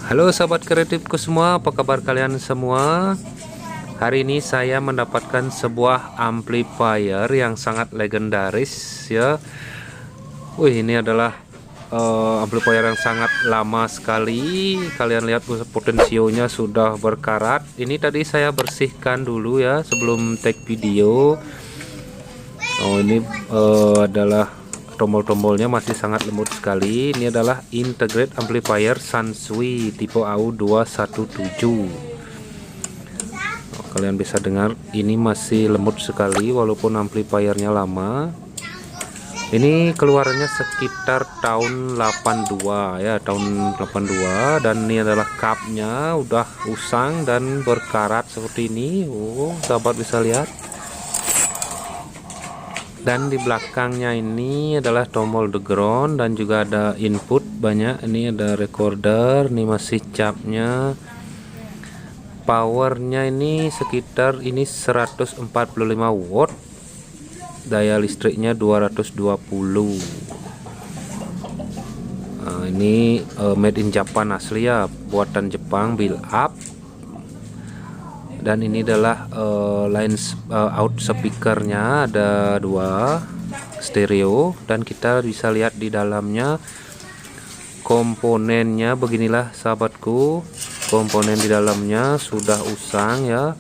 Halo sahabat kreatifku semua, apa kabar kalian semua? Hari ini saya mendapatkan sebuah amplifier yang sangat legendaris ya. Ini adalah amplifier yang sangat lama sekali. Kalian lihat potensionya sudah berkarat. Ini tadi saya bersihkan dulu ya sebelum take video. Ini adalah tombol-tombolnya masih sangat lembut sekali. Ini adalah integrate amplifier Sansui tipe AU217. Kalian bisa dengar ini masih lembut sekali walaupun amplifiernya lama. Ini keluarannya sekitar tahun 82 ya, tahun 82, dan ini adalah cupnya udah usang dan berkarat seperti ini. Sahabat bisa lihat. Dan di belakangnya ini adalah tombol the ground dan juga ada input banyak. Ini ada recorder, ini masih capnya. Powernya ini sekitar 145 watt. Daya listriknya 220. Ini made in Japan asli ya, buatan Jepang, build up. Dan ini adalah line out speakernya, ada 2 stereo, dan kita bisa lihat di dalamnya komponennya. Beginilah sahabatku, komponen di dalamnya sudah usang ya,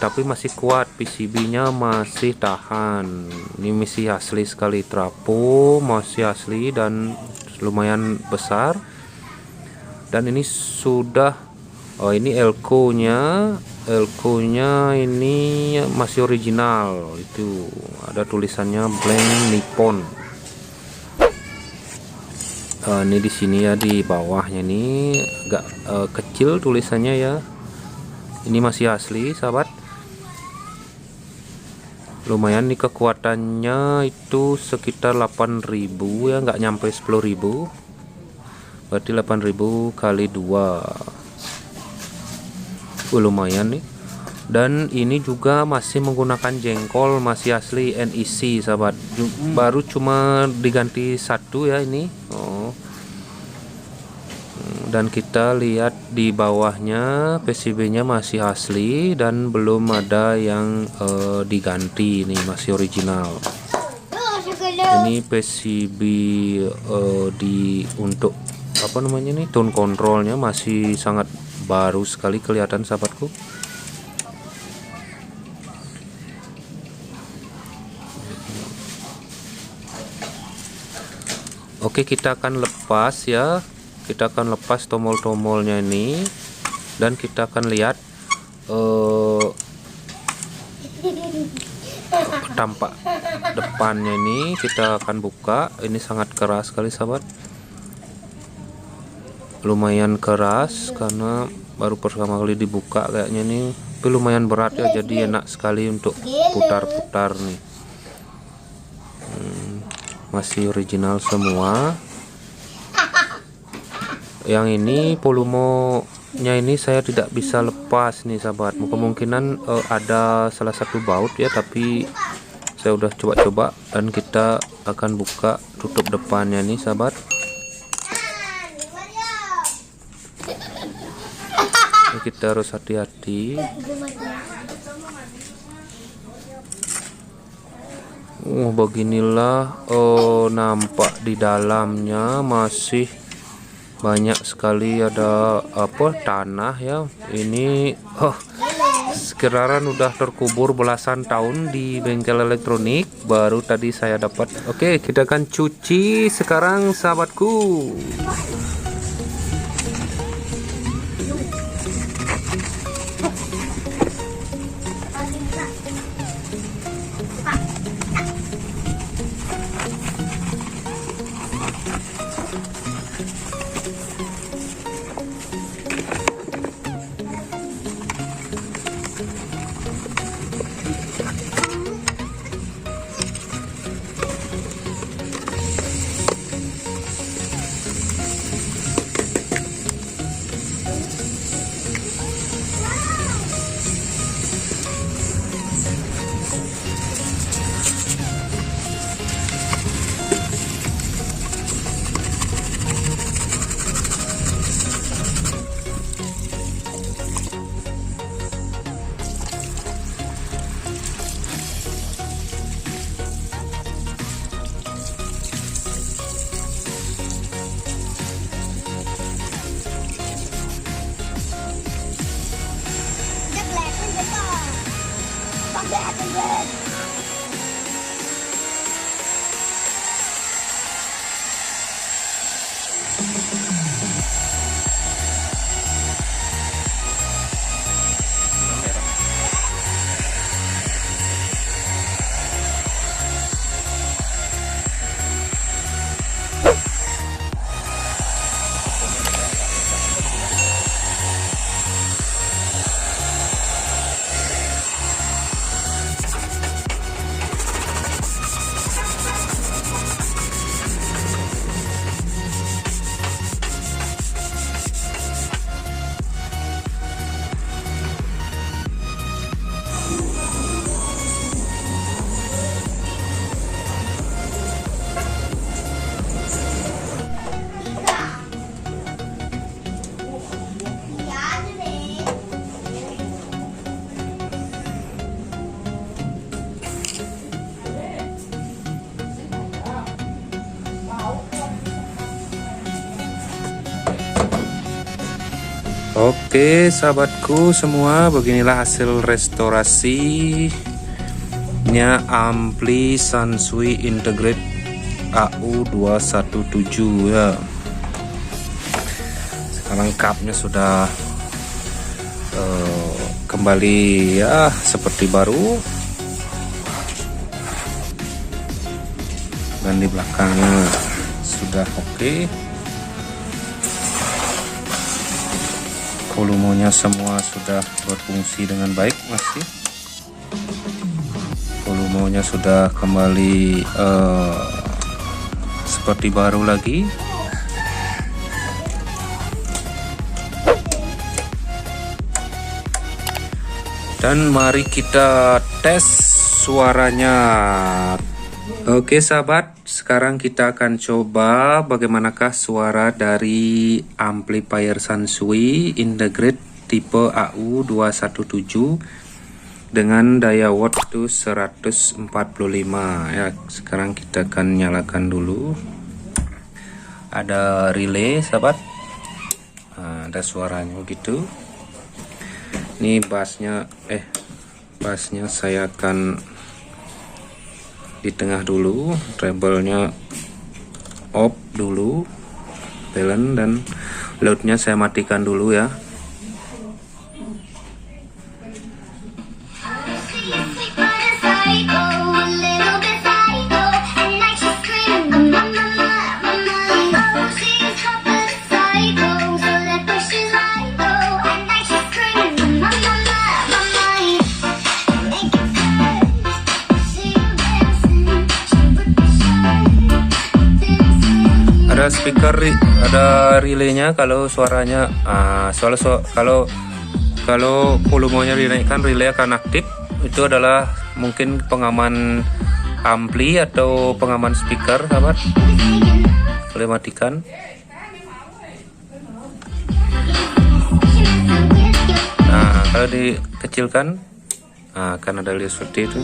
tapi masih kuat, PCB-nya masih tahan. Ini masih asli sekali, trapo masih asli dan lumayan besar. Dan ini sudah ini elko-nya ini masih original, itu ada tulisannya blank Nippon. Ini di sini ya, di bawahnya ini agak kecil tulisannya ya. Ini masih asli sahabat. Lumayan nih kekuatannya, itu sekitar 8.000 ya, nggak nyampe 10.000, berarti 8.000 kali 2. Lumayan nih. Dan ini juga masih menggunakan jengkol, masih asli NEC sahabat. Baru cuma diganti satu ya ini. Dan kita lihat di bawahnya PCB-nya masih asli dan belum ada yang diganti, ini masih original. Ini PCB untuk apa namanya nih, tone controlnya masih sangat baru sekali kelihatan sahabatku. Oke, kita akan lepas ya. Kita akan lepas tombol-tombolnya ini dan kita akan lihat tampak depannya ini. Kita akan buka. Ini sangat keras sekali sahabat, lumayan keras karena baru pertama kali dibuka kayaknya nih, tapi lumayan berat ya, jadi enak sekali untuk putar-putar nih. Masih original semua. Yang ini volumonya ini saya tidak bisa lepas nih sahabat. Kemungkinan ada salah satu baut ya, tapi saya udah coba-coba dan kita akan buka tutup depannya nih sahabat. Kita harus hati-hati. Beginilah nampak di dalamnya masih banyak sekali, ada tanah ya. Ini sekiraran udah terkubur belasan tahun di bengkel elektronik, baru tadi saya dapat. Oke, kita akan cuci sekarang sahabatku. Oke sahabatku semua, beginilah hasil restorasinya ampli Sansui Integrate AU217 ya. Sekarang cupnya sudah kembali ya seperti baru, dan di belakangnya sudah oke. Volumonya semua sudah berfungsi dengan baik, masih volumenya sudah kembali seperti baru lagi. Dan mari kita tes suaranya. Oke sahabat, sekarang kita akan coba bagaimanakah suara dari amplifier Sansui Integrate tipe AU217 dengan daya watt itu 145 ya. Sekarang kita akan nyalakan dulu. Ada relay sahabat, nah, ada suaranya begitu. Ini bassnya saya akan di tengah dulu, treble-nya off dulu, balance, dan load-nya saya matikan dulu ya. Ada speaker, ada relaynya. Kalau suaranya kalau volumenya dinaikkan, relay akan aktif. Itu adalah mungkin pengaman ampli atau pengaman speaker sahabat. Boleh matikan. Nah kalau dikecilkan akan ada relay seperti itu.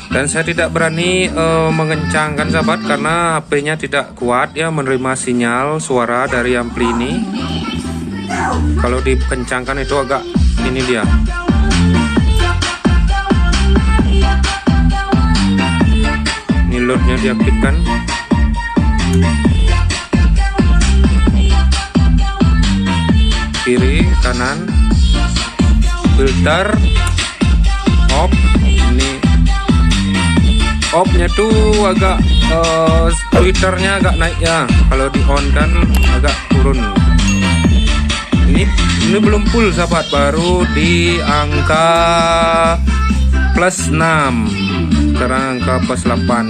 Dan saya tidak berani mengencangkan sahabat, karena HP-nya tidak kuat ya menerima sinyal suara dari ampli ini. Kalau dikencangkan itu agak ini dia. Ini loadnya diaktifkan. Kiri, kanan, filter, off. Ini off-nya tuh agak tweeternya agak naik ya. Kalau di on kan agak turun. Ini belum full sahabat, baru di angka plus 6, sekarang angka plus 8.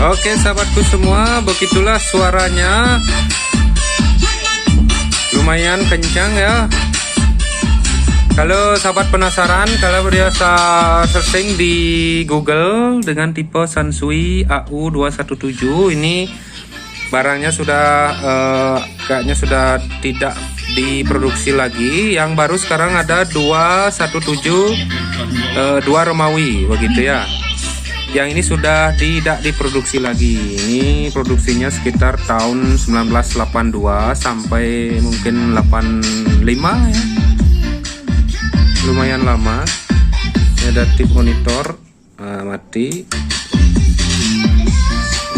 Oke sahabatku semua, begitulah suaranya. Lumayan kencang ya. Kalau sahabat penasaran, kalau biasa searching di Google dengan tipe Sansui AU217, ini barangnya sudah kayaknya sudah tidak diproduksi lagi. Yang baru sekarang ada 217 2 Romawi begitu ya. Yang ini sudah tidak diproduksi lagi. Ini produksinya sekitar tahun 1982 sampai mungkin 85 ya. Lumayan lama. Ini ada tip monitor mati.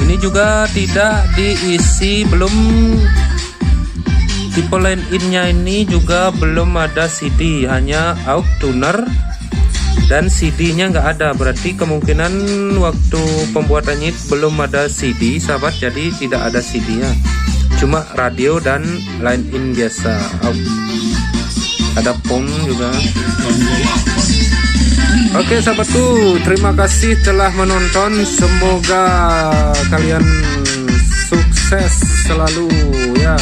Ini juga tidak diisi, belum tipe line in-nya ini juga belum ada CD, hanya aux tuner dan CD-nya nggak ada. Berarti kemungkinan waktu pembuatannya belum ada CD sahabat, jadi tidak ada CD ya, cuma radio dan line in biasa. Ada pom juga. Oke sahabatku, terima kasih telah menonton. Semoga kalian sukses selalu ya.